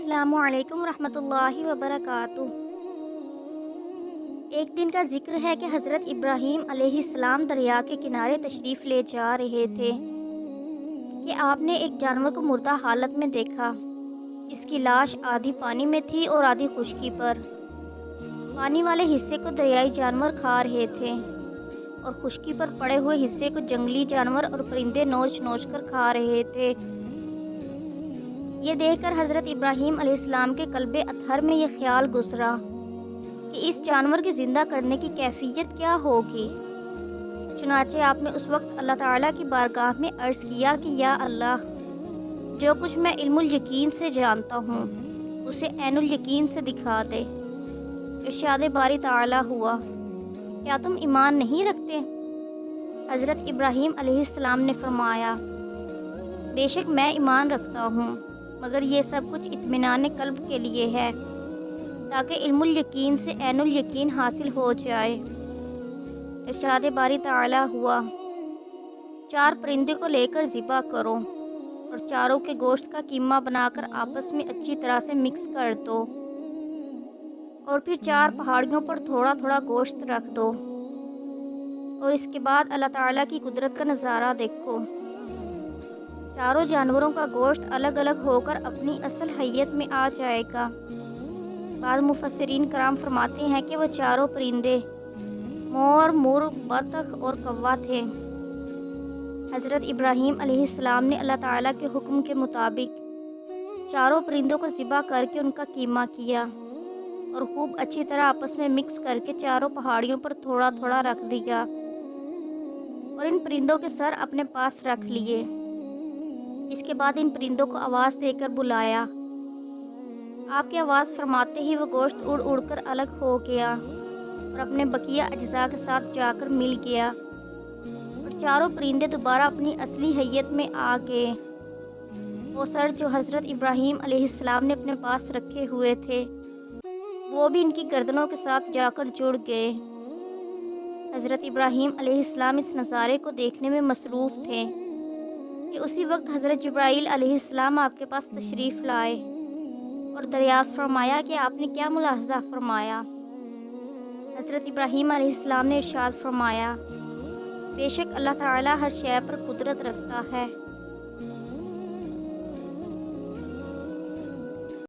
السلام علیکم ورحمۃ اللہ وبرکاتہ۔ ایک دن کا ذکر ہے کہ حضرت ابراہیم علیہ السلام دریا کے کنارے تشریف لے جا رہے تھے کہ آپ نے ایک جانور کو مردہ حالت میں دیکھا۔ اس کی لاش آدھی پانی میں تھی اور آدھی خشکی پر۔ پانی والے حصے کو دریائی جانور کھا رہے تھے اور خشکی پر پڑے ہوئے حصے کو جنگلی جانور اور پرندے نوچ نوچ کر کھا رہے تھے۔ یہ دیکھ کر حضرت ابراہیم علیہ السلام کے قلب اطہر میں یہ خیال گزرا کہ اس جانور کے زندہ کرنے کی کیفیت کیا ہوگی۔ چنانچہ آپ نے اس وقت اللہ تعالیٰ کی بارگاہ میں عرض کیا کہ یا اللہ، جو کچھ میں علم الیقین سے جانتا ہوں اسے عین الیقین سے دکھا دے۔ ارشاد باری تعالیٰ ہوا، کیا تم ایمان نہیں رکھتے؟ حضرت ابراہیم علیہ السلام نے فرمایا، بے شک میں ایمان رکھتا ہوں، مگر یہ سب کچھ اطمینان قلب کے لیے ہے تاکہ علم الیقین سے عین الیقین حاصل ہو جائے۔ ارشاد باری تعالیٰ ہوا، 4 پرندے کو لے کر ذبح کرو اور چاروں کے گوشت کا قیمہ بنا کر آپس میں اچھی طرح سے مکس کر دو، اور پھر 4 پہاڑیوں پر تھوڑا تھوڑا گوشت رکھ دو، اور اس کے بعد اللہ تعالیٰ کی قدرت کا نظارہ دیکھو۔ چاروں جانوروں کا گوشت الگ الگ ہو کر اپنی اصل حیت میں آ جائے گا۔ بعض مفسرین کرام فرماتے ہیں کہ وہ چاروں پرندے مور، مرغ، بطخ اور کوا تھے۔ حضرت ابراہیم علیہ السلام نے اللہ تعالیٰ کے حکم کے مطابق چاروں پرندوں کو ذبح کر کے ان کا قیمہ کیا اور خوب اچھی طرح آپس میں مکس کر کے چاروں پہاڑیوں پر تھوڑا تھوڑا رکھ دیا اور ان پرندوں کے سر اپنے پاس رکھ لیے۔ اس کے بعد ان پرندوں کو آواز دے کر بلایا۔ آپ کی آواز فرماتے ہی وہ گوشت اڑ اڑ کر الگ ہو گیا اور اپنے بقیہ اجزاء کے ساتھ جا کر مل گیا، اور چاروں پرندے دوبارہ اپنی اصلی حیت میں آ گئے۔ وہ سر جو حضرت ابراہیم علیہ السلام نے اپنے پاس رکھے ہوئے تھے وہ بھی ان کی گردنوں کے ساتھ جا کر جڑ گئے۔ حضرت ابراہیم علیہ السلام اس نظارے کو دیکھنے میں مصروف تھے کہ اسی وقت حضرت جبرائیل علیہ السلام آپ کے پاس تشریف لائے اور دریافت فرمایا کہ آپ نے کیا ملاحظہ فرمایا۔ حضرت ابراہیم علیہ السلام نے ارشاد فرمایا، بے شک اللہ تعالیٰ ہر شے پر قدرت رکھتا ہے۔